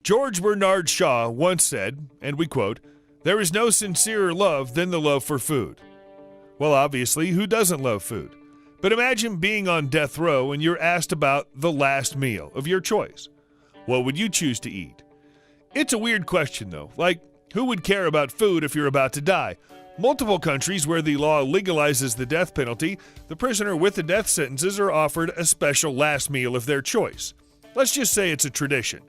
George Bernard Shaw once said, and we quote, "There is no sincerer love than the love for food." Well, obviously, who doesn't love food? But imagine being on death row and you're asked about the last meal of your choice. What would you choose to eat? It's a weird question, though. Like, who would care about food if you're about to die? Multiple countries where the law legalizes the death penalty, the prisoner with the death sentences are offered a special last meal of their choice. Let's just say it's a tradition.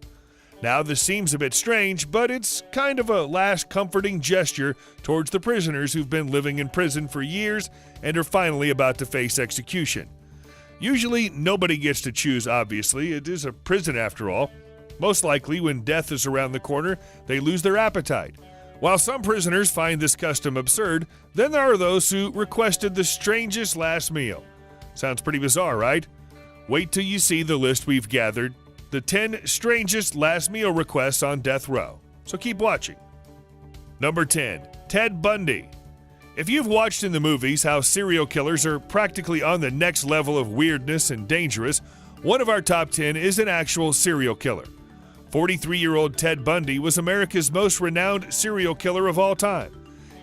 Now, this seems a bit strange, but it's kind of a last comforting gesture towards the prisoners who've been living in prison for years and are finally about to face execution. Usually, nobody gets to choose, obviously. It is a prison after all. Most likely, when death is around the corner, they lose their appetite. While some prisoners find this custom absurd, then there are those who requested the strangest last meal. Sounds pretty bizarre, right? Wait till you see the list we've gathered. The 10 strangest last meal requests on death row. So keep watching. Number 10. Ted Bundy. If you've watched in the movies how serial killers are practically on the next level of weirdness and dangerous, one of our top 10 is an actual serial killer. 43-year-old Ted Bundy was America's most renowned serial killer of all time.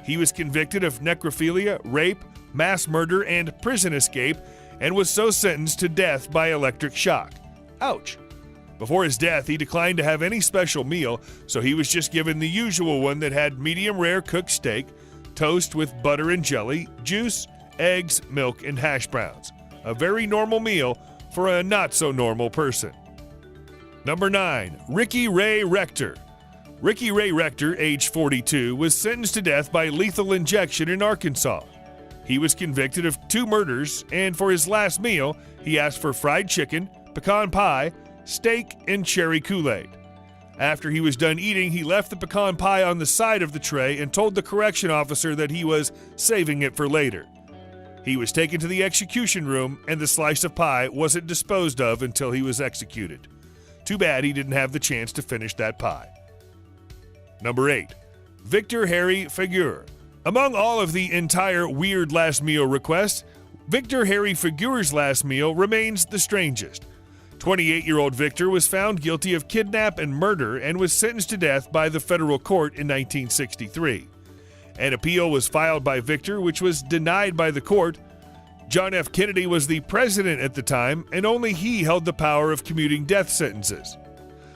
He was convicted of necrophilia, rape, mass murder, and prison escape, and was so sentenced to death by electric shock. Ouch. Before his death, he declined to have any special meal, so he was just given the usual one that had medium rare cooked steak, toast with butter and jelly, juice, eggs, milk, and hash browns. A very normal meal for a not-so-normal person. Number 9. Ricky Ray Rector. Ricky Ray Rector, age 42, was sentenced to death by lethal injection in Arkansas. He was convicted of 2 murders, and for his last meal, he asked for fried chicken, pecan pie, steak, and cherry Kool-Aid. After he was done eating, he left the pecan pie on the side of the tray and told the correction officer that he was saving it for later. He was taken to the execution room, and the slice of pie wasn't disposed of until he was executed. Too bad he didn't have the chance to finish that pie. Number 8. Victor Harry Figuer. Among all of the entire weird last meal requests, Victor Harry Figuer's last meal remains the strangest. 28-year-old Victor was found guilty of kidnap and murder and was sentenced to death by the federal court in 1963. An appeal was filed by Victor, which was denied by the court. John F. Kennedy was the president at the time, and only he held the power of commuting death sentences.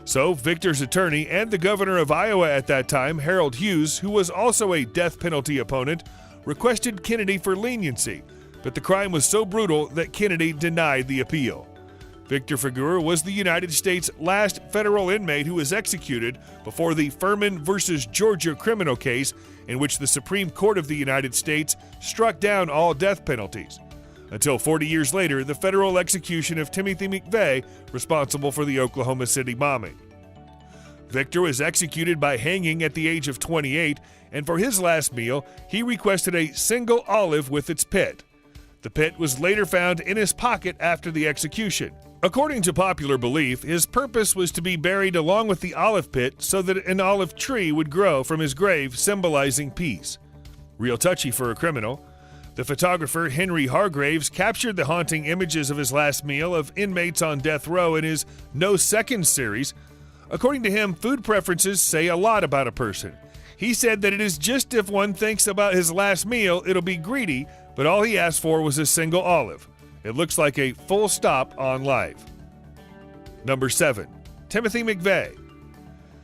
So Victor's attorney and the governor of Iowa at that time, Harold Hughes, who was also a death penalty opponent, requested Kennedy for leniency, but the crime was so brutal that Kennedy denied the appeal. Victor Figuer was the United States' last federal inmate who was executed before the Furman versus Georgia criminal case in which the Supreme Court of the United States struck down all death penalties. Until 40 years later, the federal execution of Timothy Mcveigh, responsible for the Oklahoma City bombing. Victor was executed by hanging at the age of 28, and for his last meal, he requested a single olive with its pit. The pit was later found in his pocket after the execution. According to popular belief, his purpose was to be buried along with the olive pit so that an olive tree would grow from his grave, symbolizing peace. Real touchy for a criminal. The photographer Henry Hargraves captured the haunting images of his last meal of inmates on death row in his No Seconds series. According to him, food preferences say a lot about a person. He said that it is just if one thinks about his last meal, it'll be greedy, but all he asked for was a single olive. It looks like a full stop on life. Number 7. Timothy Mcveigh.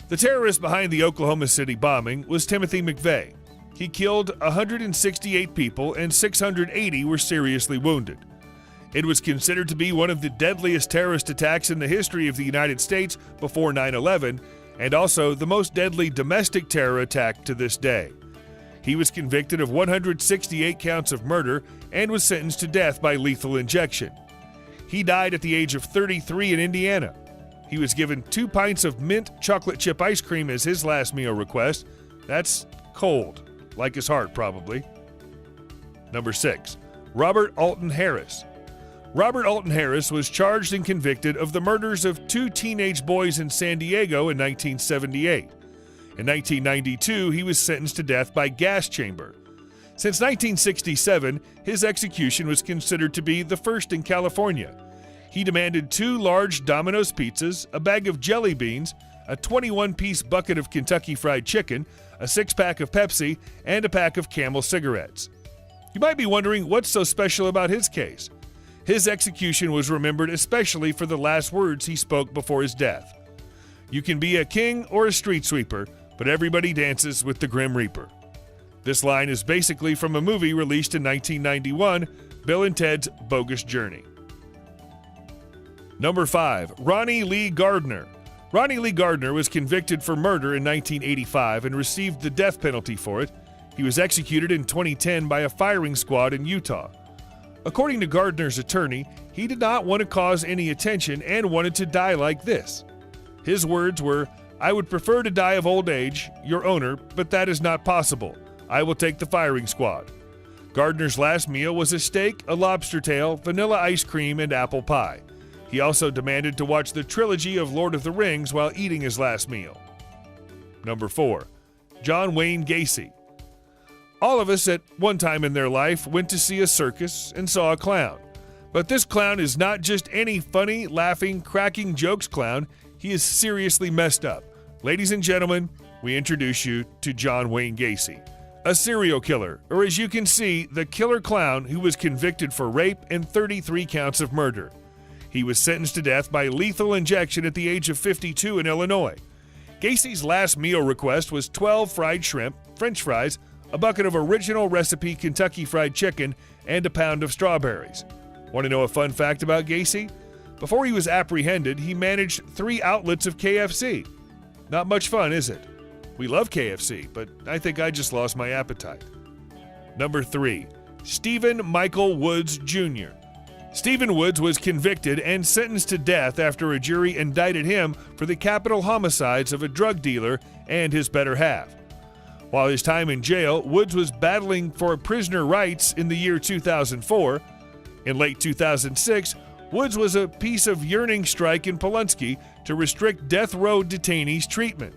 The terrorist behind the Oklahoma City bombing was Timothy Mcveigh. He killed 168 people and 680 were seriously wounded. It was considered to be one of the deadliest terrorist attacks in the history of the United States before 9/11, and also the most deadly domestic terror attack to this day. He was convicted of 168 counts of murder and was sentenced to death by lethal injection. He died at the age of 33 in Indiana. He was given 2 pints of mint chocolate chip ice cream as his last meal request. That's cold, like his heart probably. Number 6. Robert Alton Harris. Robert Alton Harris was charged and convicted of the murders of 2 teenage boys in San Diego in 1978. In 1992, he was sentenced to death by gas chamber. Since 1967, his execution was considered to be the first in California. He demanded 2 large Domino's pizzas, a bag of jelly beans, a 21-piece bucket of Kentucky Fried Chicken, a 6-pack of Pepsi, and a pack of Camel cigarettes. You might be wondering what's so special about his case. His execution was remembered especially for the last words he spoke before his death. "You can be a king or a street sweeper, but everybody dances with the Grim Reaper." This line is basically from a movie released in 1991, Bill and Ted's Bogus Journey. Number 5. Ronnie Lee Gardner. Ronnie Lee Gardner was convicted for murder in 1985 and received the death penalty for it. He was executed in 2010 by a firing squad in Utah. According to Gardner's attorney, he did not want to cause any attention and wanted to die like this. His words were, "I would prefer to die of old age, your owner, but that is not possible. I will take the firing squad." Gardner's last meal was a steak, a lobster tail, vanilla ice cream, and apple pie. He also demanded to watch the trilogy of Lord of the Rings while eating his last meal. Number 4. John Wayne Gacy. All of us at one time in their life went to see a circus and saw a clown. But this clown is not just any funny, laughing, cracking jokes clown. He is seriously messed up. Ladies and gentlemen, we introduce you to John Wayne Gacy, a serial killer, or as you can see, the killer clown who was convicted for rape and 33 counts of murder. He was sentenced to death by lethal injection at the age of 52 in Illinois. Gacy's last meal request was 12 fried shrimp, French fries, a bucket of original recipe Kentucky Fried Chicken, and a pound of strawberries. Want to know a fun fact about Gacy? Before he was apprehended, he managed 3 outlets of KFC. Not much fun, is it? We love KFC, but I think I just lost my appetite. Number 3. Stephen Michael Woods Jr. Stephen Woods was convicted and sentenced to death after a jury indicted him for the capital homicides of a drug dealer and his better half. While his time in jail, Woods was battling for prisoner rights in the year 2004. In late 2006, Woods was a piece of yearning strike in Pulaski to restrict death row detainees' treatment.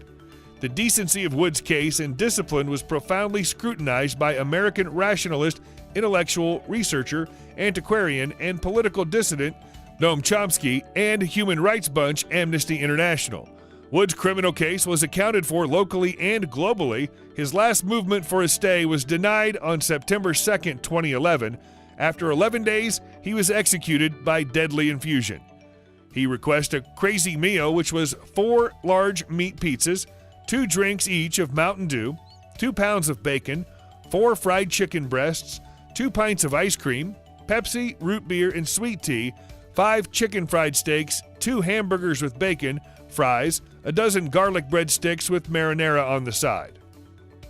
The decency of Woods' case and discipline was profoundly scrutinized by American rationalist, intellectual, researcher, antiquarian, and political dissident Noam Chomsky and Human Rights Bunch Amnesty International. Woods' criminal case was accounted for locally and globally. His last movement for a stay was denied on September 2, 2011. After 11 days, he was executed by deadly infusion. He requested a crazy meal, which was 4 large meat pizzas, 2 drinks each of Mountain Dew, 2 pounds of bacon, 4 fried chicken breasts, 2 pints of ice cream, Pepsi, root beer, and sweet tea, 5 chicken fried steaks, 2 hamburgers with bacon, fries, a dozen garlic breadsticks with marinara on the side.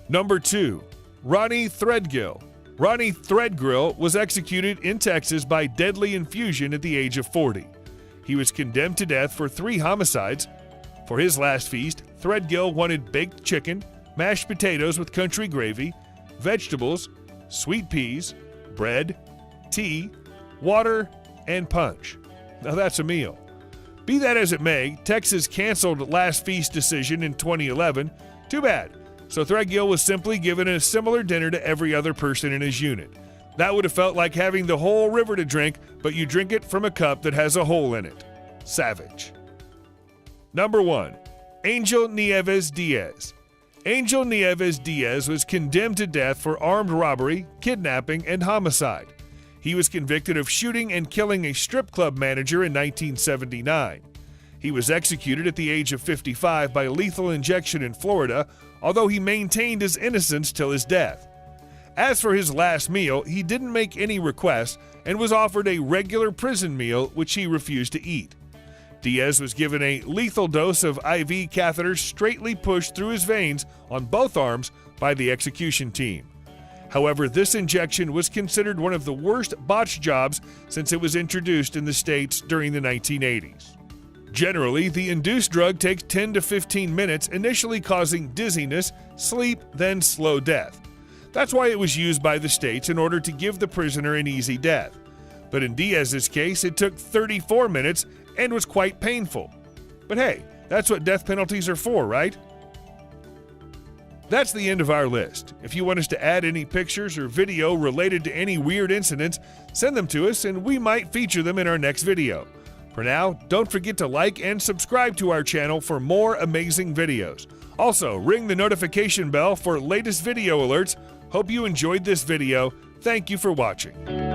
Number 2. Ronnie Threadgill. Ronnie Threadgill was executed in Texas by deadly infusion at the age of 40. He was condemned to death for 3 homicides. For his last feast, Threadgill wanted baked chicken, mashed potatoes with country gravy, vegetables, sweet peas, bread, tea, water, and punch. Now that's a meal. Be that as it may, Texas canceled last feast decision in 2011. Too bad. So Threadgill was simply given a similar dinner to every other person in his unit. That would have felt like having the whole river to drink, but you drink it from a cup that has a hole in it. Savage. Number 1. Angel Nieves Diaz. Angel Nieves Diaz was condemned to death for armed robbery, kidnapping, and homicide. He was convicted of shooting and killing a strip club manager in 1979. He was executed at the age of 55 by lethal injection in Florida, although he maintained his innocence till his death. As for his last meal, he didn't make any requests and was offered a regular prison meal, which he refused to eat. Diaz was given a lethal dose of IV catheters straightly pushed through his veins on both arms by the execution team. However, this injection was considered one of the worst botch jobs since it was introduced in the States during the 1980s. Generally, the induced drug takes 10 to 15 minutes, initially causing dizziness, sleep, then slow death. That's why it was used by the states in order to give the prisoner an easy death. But in Diaz's case, it took 34 minutes and was quite painful. But hey, that's what death penalties are for, right? That's the end of our list. If you want us to add any pictures or video related to any weird incidents, send them to us and we might feature them in our next video. For now, don't forget to like and subscribe to our channel for more amazing videos. Also, ring the notification bell for latest video alerts. Hope you enjoyed this video. Thank you for watching.